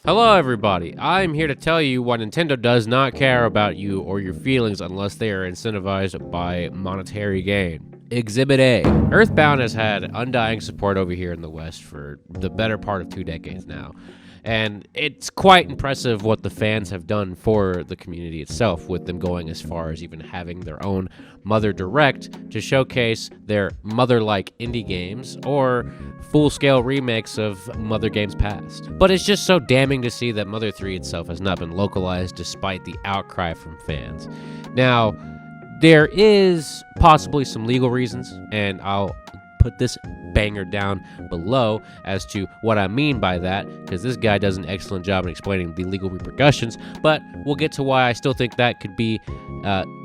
Hello everybody, I'm here to tell you why Nintendo does not care about you or your feelings unless they are incentivized by monetary gain. Exhibit A. Earthbound has had undying support over here in the West for the better part of 2 decades now. And it's quite impressive what the fans have done for the community itself, with them going as far as even having their own Mother Direct to showcase their Mother-like indie games or full-scale remakes of Mother games past. But it's just so damning to see that Mother 3 itself has not been localized despite the outcry from fans. Now, there is possibly some legal reasons, and I'll put this banger down below as to what I mean by that, because this guy does an excellent job in explaining the legal repercussions, but we'll get to why I still think that could be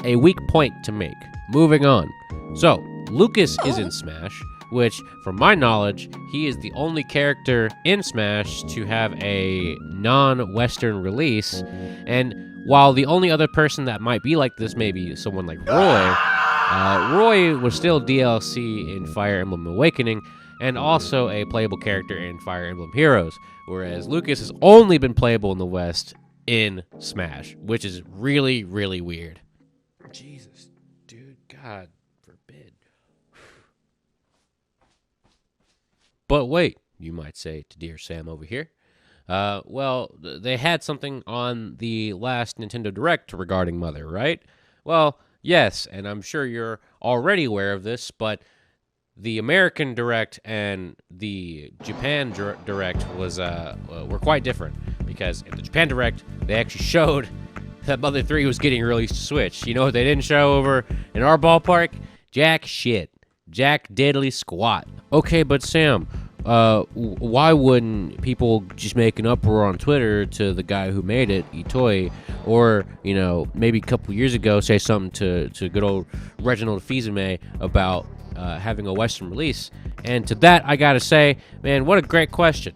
a weak point to make. Moving on. So, Lucas is in Smash, which, from my knowledge, he is the only character in Smash to have a non-Western release, and while the only other person that might be like this may be someone like Roy, Roy was still DLC in Fire Emblem Awakening, and also a playable character in Fire Emblem Heroes, whereas Lucas has only been playable in the West in Smash, which is really, really weird. Jesus, dude, God forbid. But wait, you might say to Dear Sam over here. Well, they had something on the last Nintendo Direct regarding Mother, right? Well, yes, and I'm sure you're already aware of this, but the American Direct and the Japan Direct were quite different, because in the Japan Direct, they actually showed that Mother 3 was getting released to Switch. You know what they didn't show over in our ballpark? Jack shit. Jack diddly squat. Okay, but Sam, why wouldn't people just make an uproar on Twitter to the guy who made it, Itoi, or, you know, maybe a couple years ago say something to good old Reginald Fils-Aimé about having a Western release? And to that, I gotta say, man, what a great question.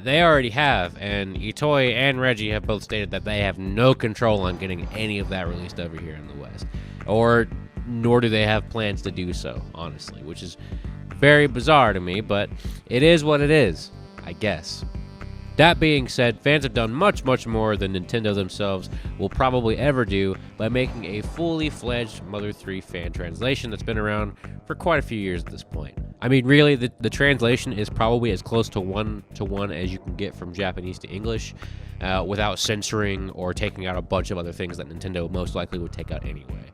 They already have, and Itoi and Reggie have both stated that they have no control on getting any of that released over here in the West, nor do they have plans to do so, honestly, which is very bizarre to me, but it is what it is, I guess. That being said, fans have done much, much more than Nintendo themselves will probably ever do by making a fully fledged Mother 3 fan translation that's been around for quite a few years at this point. I mean, really, the translation is probably as close to one-to-one as you can get from Japanese to English, without censoring or taking out a bunch of other things that Nintendo most likely would take out anyway.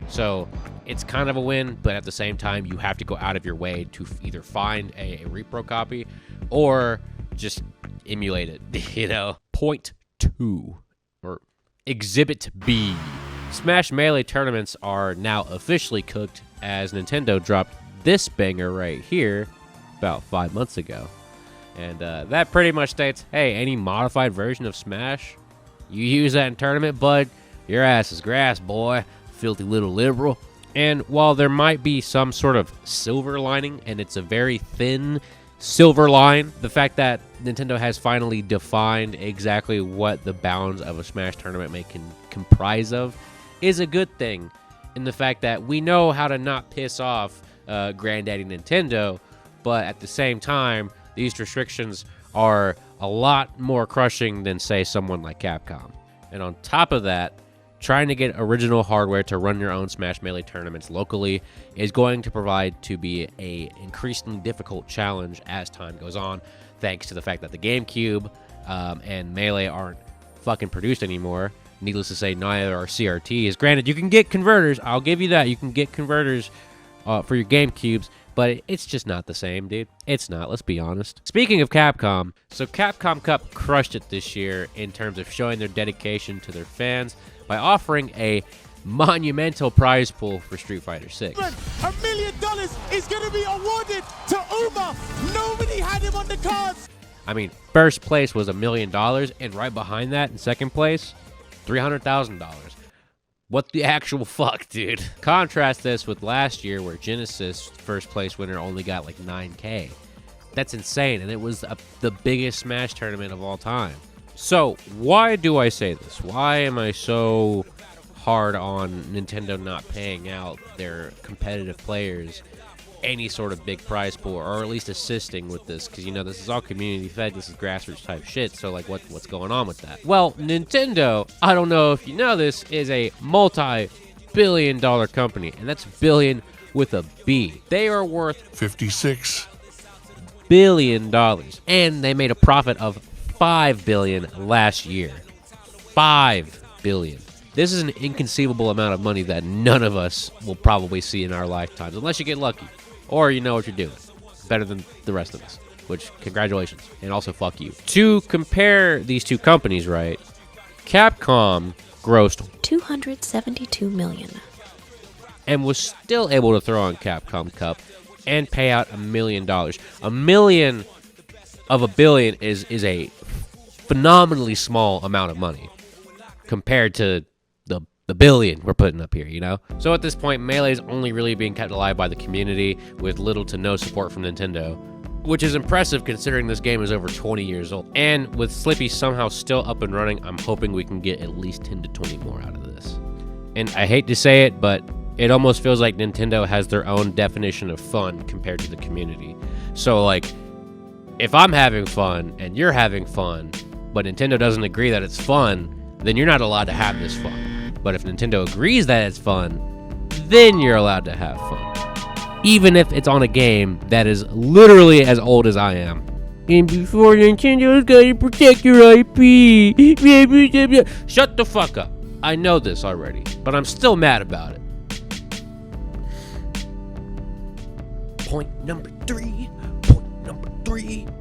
So it's kind of a win, but at the same time, you have to go out of your way to either find a repro copy or just emulate it, you know? Point 2, or Exhibit B. Smash Melee tournaments are now officially cooked, as Nintendo dropped this banger right here about 5 months ago. And that pretty much states, hey, any modified version of Smash, you use that in tournament, bud, your ass is grass, boy. Filthy little liberal. And while there might be some sort of silver lining, and it's a very thin silver line, the fact that Nintendo has finally defined exactly what the bounds of a Smash tournament may comprise of is a good thing, in the fact that we know how to not piss off Granddaddy Nintendo, but at the same time, these restrictions are a lot more crushing than, say, someone like Capcom. And on top of that, trying to get original hardware to run your own Smash Melee tournaments locally is going to provide to be a increasingly difficult challenge as time goes on, thanks to the fact that the GameCube and Melee aren't fucking produced anymore. Needless to say, neither are CRTs. Granted, you can get converters. I'll give you that. You can get converters for your GameCubes, but it's just not the same, dude. It's not, let's be honest. Speaking of Capcom, so Capcom Cup crushed it this year in terms of showing their dedication to their fans by offering a monumental prize pool for Street Fighter 6. $1 million is going to be awarded to Uma. Nobody had him on the cards. I mean, first place was $1 million, and right behind that, in second place, $300,000. What the actual fuck, dude? Contrast this with last year, where Genesis first place winner only got like $9K. That's insane, and it was the biggest Smash tournament of all time. So, why do I say this? Why am I so hard on Nintendo not paying out their competitive players any sort of big prize pool, or at least assisting with this, because this is all community fed, this is grassroots type shit. So like, what's going on with that? Well, Nintendo, I don't know if you know this, is a multi-billion-dollar company, and that's billion with a B. They are worth $56 billion, and they made a profit of $5 billion last year. $5 billion. This is an inconceivable amount of money that none of us will probably see in our lifetimes, unless you get lucky, or you know what you're doing better than the rest of us, which, congratulations, and also fuck you. To compare these two companies, right, Capcom grossed $272 million and was still able to throw on Capcom Cup and pay out $1 million. $1 million of $1 billion is a phenomenally small amount of money compared to the billion we're putting up here, So at this point, Melee is only really being kept alive by the community with little to no support from Nintendo, which is impressive considering this game is over 20 years old. And with Slippy somehow still up and running, I'm hoping we can get at least 10 to 20 more out of this. And I hate to say it, but it almost feels like Nintendo has their own definition of fun compared to the community. So like, if I'm having fun and you're having fun, but Nintendo doesn't agree that it's fun, then you're not allowed to have this fun. But if Nintendo agrees that it's fun, then you're allowed to have fun. Even if it's on a game that is literally as old as I am. And before Nintendo's gotta protect your IP. Shut the fuck up. I know this already, but I'm still mad about it. Point number three.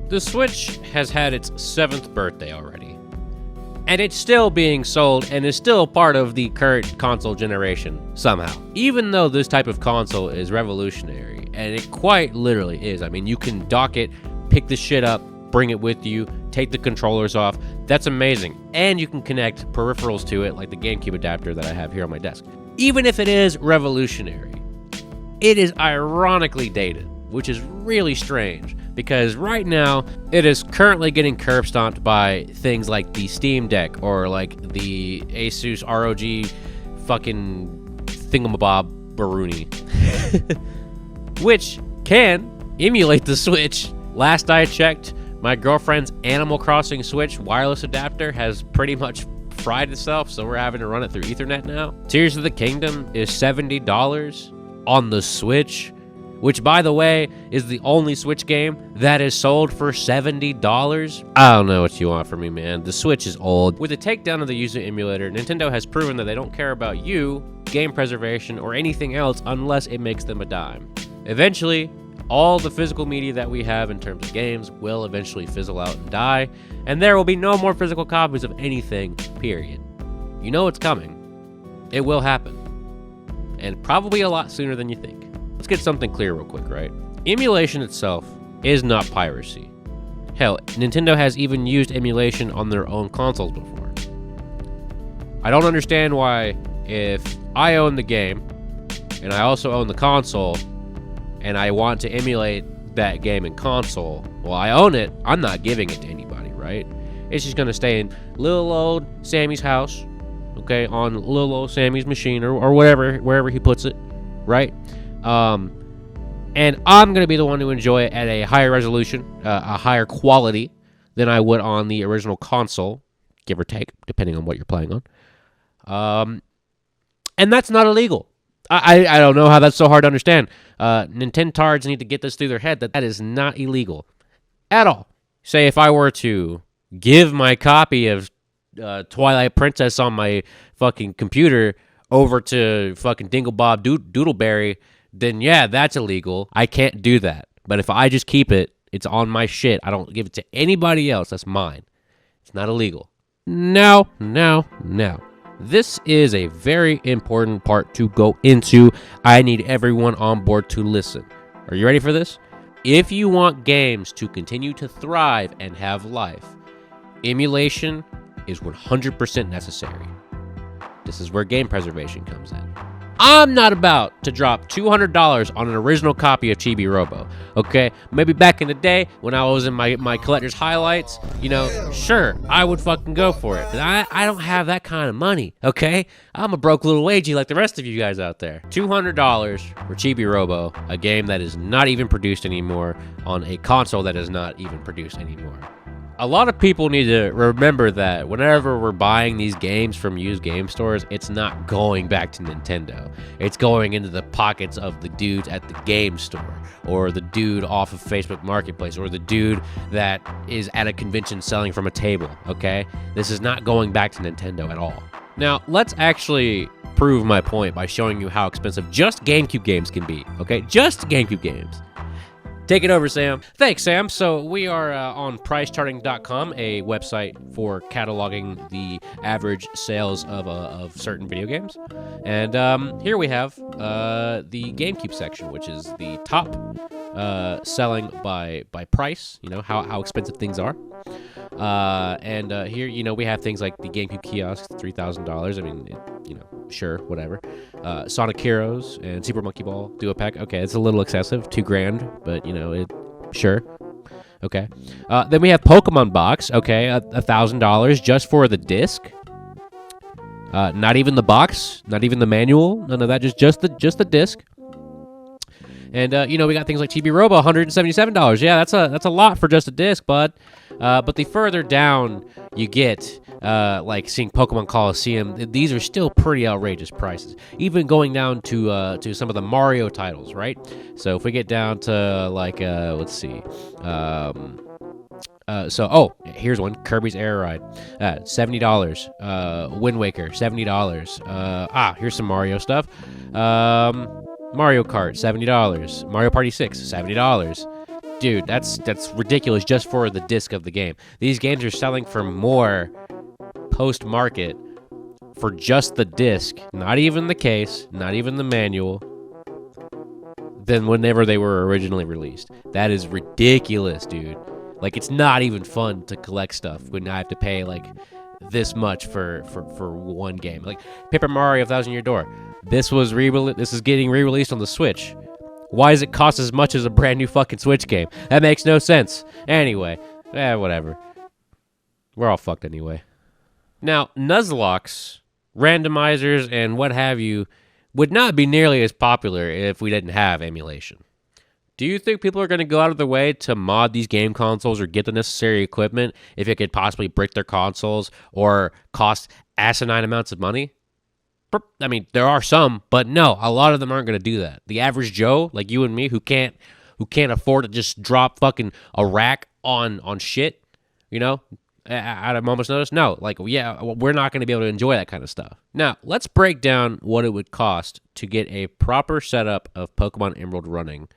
The Switch has had its 7th birthday already. And it's still being sold and is still part of the current console generation somehow. Even though this type of console is revolutionary, and it quite literally is. I mean, you can dock it, pick the shit up, bring it with you, take the controllers off. That's amazing. And you can connect peripherals to it, like the GameCube adapter that I have here on my desk. Even if it is revolutionary, it is ironically dated, which is really strange. Because right now, it is currently getting curb stomped by things like the Steam Deck or like the Asus ROG fucking thingamabob Baruni, which can emulate the Switch. Last I checked, my girlfriend's Animal Crossing Switch wireless adapter has pretty much fried itself, so we're having to run it through Ethernet now. Tears of the Kingdom is $70 on the Switch, which, by the way, is the only Switch game that is sold for $70. I don't know what you want from me, man. The Switch is old. With the takedown of the user emulator, Nintendo has proven that they don't care about you, game preservation, or anything else unless it makes them a dime. Eventually, all the physical media that we have in terms of games will eventually fizzle out and die, and there will be no more physical copies of anything, period. You know it's coming. It will happen. And probably a lot sooner than you think. Let's get something clear real quick, right? Emulation itself is not piracy. Hell, Nintendo has even used emulation on their own consoles before. I don't understand why, if I own the game, and I also own the console, and I want to emulate that game in console, well, I own it, I'm not giving it to anybody, right? It's just gonna stay in little old Sammy's house, okay, on little old Sammy's machine, or whatever, wherever he puts it, right? And I'm going to be the one to enjoy it at a higher resolution, a higher quality than I would on the original console, give or take, depending on what you're playing on. And that's not illegal. I don't know how that's so hard to understand. Nintendards need to get this through their head that is not illegal at all. Say if I were to give my copy of Twilight Princess on my fucking computer over to fucking Dinglebaum Doodleberry, then yeah, that's illegal. I can't do that. But if I just keep it, it's on my shit. I don't give it to anybody else. That's mine. It's not illegal. Now. This is a very important part to go into. I need everyone on board to listen. Are you ready for this? If you want games to continue to thrive and have life, emulation is 100% necessary. This is where game preservation comes in. I'm not about to drop $200 on an original copy of Chibi Robo, okay? Maybe back in the day when I was in my collector's highlights, you know, sure, I would fucking go for it. But I don't have that kind of money, okay? I'm a broke little wagey like the rest of you guys out there. $200 for Chibi Robo, a game that is not even produced anymore on a console that is not even produced anymore. A lot of people need to remember that whenever we're buying these games from used game stores, it's not going back to Nintendo. It's going into the pockets of the dudes at the game store, or the dude off of Facebook Marketplace, or the dude that is at a convention selling from a table, okay? This is not going back to Nintendo at all. Now, let's actually prove my point by showing you how expensive just GameCube games can be, okay? Just GameCube games. Take it over, Sam. Thanks, Sam. So we are on PriceCharting.com, a website for cataloging the average sales of certain video games. And here we have the GameCube section, which is the top selling by price, you know, how expensive things are. Here, you know, we have things like the GameCube kiosk, $3,000. I mean, you know, sure, whatever. Sonic Heroes and Super Monkey Ball Duo Pack. Okay, it's a little excessive, $2,000, but you know, sure. Okay. Then we have Pokemon Box. Okay, $1,000 just for the disc. Not even the box, not even the manual, none of that. Just the disc. And you know, we got things like Chibi Robo, $177. Yeah, that's a lot for just a disc, bud. But the further down you get, like seeing Pokemon Coliseum, these are still pretty outrageous prices. Even going down to some of the Mario titles, right? So if we get down to like, let's see, here's one, Kirby's Air Ride, $70. Wind Waker, $70. Here's some Mario stuff. Mario Kart, $70. Mario Party 6, $70. Dude, that's ridiculous just for the disc of the game. These games are selling for more post-market for just the disc, not even the case, not even the manual, than whenever they were originally released. That is ridiculous, dude. Like, it's not even fun to collect stuff when I have to pay, like, this much for one game. Like, Paper Mario Thousand Year Door. This is getting re-released on the Switch. Why does it cost as much as a brand new fucking Switch game? That makes no sense. Anyway, whatever. We're all fucked anyway. Now, Nuzlocke, randomizers, and what have you would not be nearly as popular if we didn't have emulation. Do you think people are going to go out of their way to mod these game consoles or get the necessary equipment if it could possibly break their consoles or cost asinine amounts of money? I mean, there are some, but no, a lot of them aren't going to do that. The average Joe, like you and me, who can't afford to just drop fucking a rack on shit, you know, at a moment's notice. No, like, yeah, we're not going to be able to enjoy that kind of stuff. Now, let's break down what it would cost to get a proper setup of Pokemon Emerald running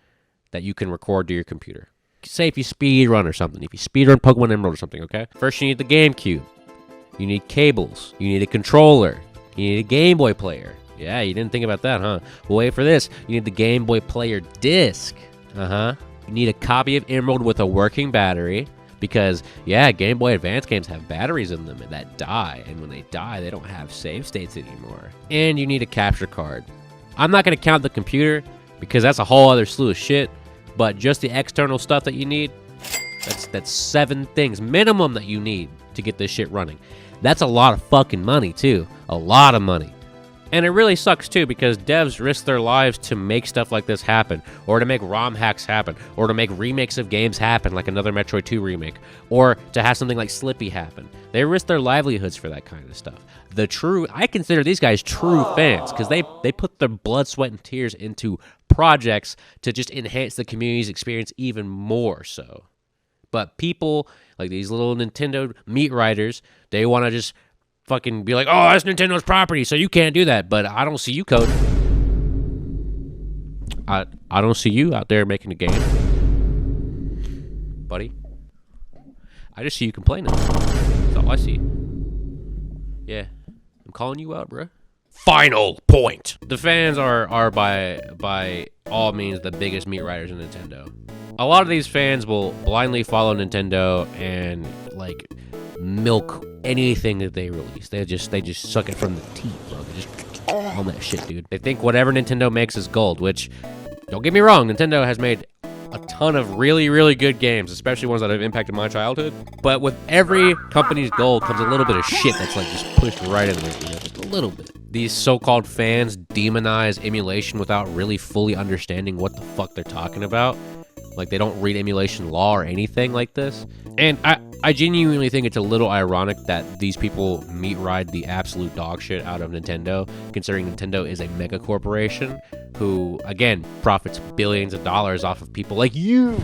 that you can record to your computer. Say if you speed run or something, if you speed run Pokemon Emerald or something, okay? First, you need the GameCube. You need cables. You need a controller. You need a Game Boy player. Yeah, you didn't think about that, huh? Well, wait for this. You need the Game Boy player disc. You need a copy of Emerald with a working battery. Because, yeah, Game Boy Advance games have batteries in them that die. And when they die, they don't have save states anymore. And you need a capture card. I'm not going to count the computer because that's a whole other slew of shit. But just the external stuff that you need, that's 7 things minimum that you need to get this shit running. That's a lot of fucking money, too. A lot of money. And it really sucks, too, because devs risk their lives to make stuff like this happen, or to make ROM hacks happen, or to make remakes of games happen, like another Metroid 2 remake, or to have something like Slippy happen. They risk their livelihoods for that kind of stuff. I consider these guys true fans, because they put their blood, sweat, and tears into projects to just enhance the community's experience even more so. But people, like these little Nintendo meat riders, they want to just fucking be like, oh, that's Nintendo's property, so you can't do that. But I don't see you, Code. I don't see you out there making a game. Buddy. I just see you complaining. That's all I see. Yeah. I'm calling you out, bro. Final point. The fans are by all means the biggest meat riders in Nintendo. A lot of these fans will blindly follow Nintendo and like milk anything that they release. They just suck it from the teeth, bro. They just on that shit, dude. They think whatever Nintendo makes is gold, which, don't get me wrong, Nintendo has made a ton of really, really good games, especially ones that have impacted my childhood. But with every company's gold comes a little bit of shit that's like just pushed right in there, just a little bit. These so-called fans demonize emulation without really fully understanding what the fuck they're talking about. Like, they don't read emulation law or anything like this. And I genuinely think it's a little ironic that these people meat ride the absolute dog shit out of Nintendo, considering Nintendo is a mega corporation who, again, profits billions of dollars off of people like you.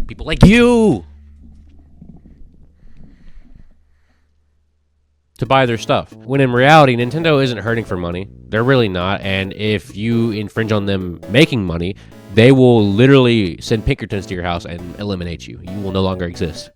People like you! To buy their stuff. When in reality, Nintendo isn't hurting for money. They're really not. And if you infringe on them making money, they will literally send Pinkertons to your house and eliminate you. You will no longer exist.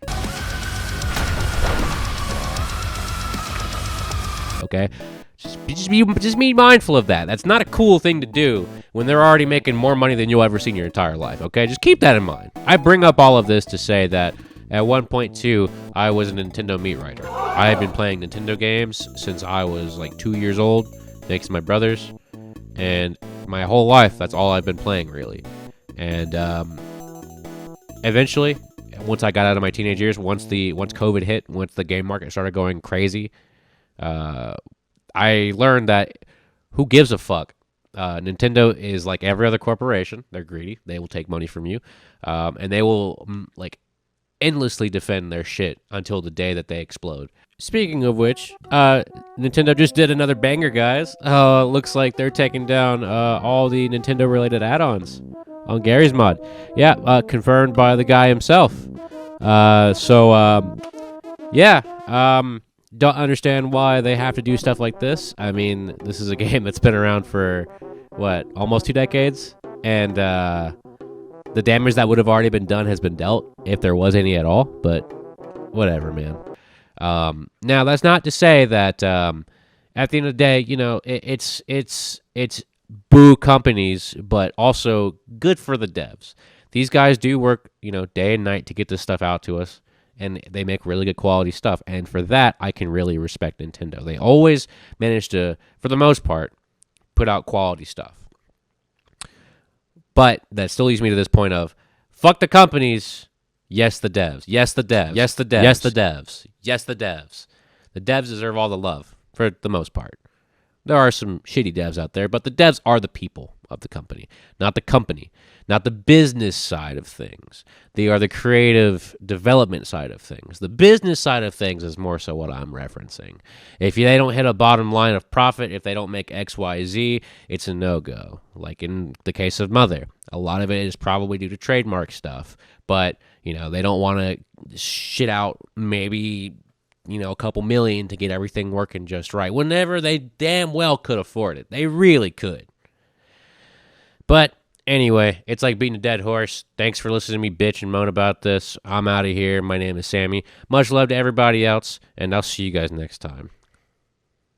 Okay? Just be mindful of that. That's not a cool thing to do when they're already making more money than you'll ever see in your entire life. Okay? Just keep that in mind. I bring up all of this to say that at one point, too, I was a Nintendo meat writer. I have been playing Nintendo games since I was like 2 years old, thanks to my brothers. And my whole life, that's all I've been playing, really. And eventually, once I got out of my teenage years, once COVID hit, once the game market started going crazy, I learned that who gives a fuck? Nintendo is like every other corporation. They're greedy. They will take money from you. And they will, endlessly defend their shit until the day that they explode. Speaking of which, Nintendo just did another banger, guys. Looks like they're taking down all the Nintendo-related add-ons on Gary's Mod. Yeah, confirmed by the guy himself. Don't understand why they have to do stuff like this. I mean, this is a game that's been around for, almost 2 decades? And the damage that would have already been done has been dealt, if there was any at all, but whatever, man. Now, that's not to say that at the end of the day, it's boo companies, but also good for the devs. These guys do work, day and night to get this stuff out to us, and they make really good quality stuff. And for that, I can really respect Nintendo. They always manage to, for the most part, put out quality stuff. But that still leads me to this point of, fuck the companies, yes the devs, yes the devs, yes the devs, yes the devs, yes the devs. The devs deserve all the love, for the most part. There are some shitty devs out there, but the devs are the people of the company, not the business side of things. They are the creative development side of things. The business side of things is more so what I'm referencing. If they don't hit a bottom line of profit, if they don't make X, Y, Z, it's a no-go. Like in the case of Mother, a lot of it is probably due to trademark stuff, but, they don't want to shit out maybe, a couple million to get everything working just right, whenever they damn well could afford it. They really could. But anyway, it's like beating a dead horse. Thanks for listening to me bitch and moan about this. I'm out of here. My name is Sammy. Much love to everybody else, and I'll see you guys next time.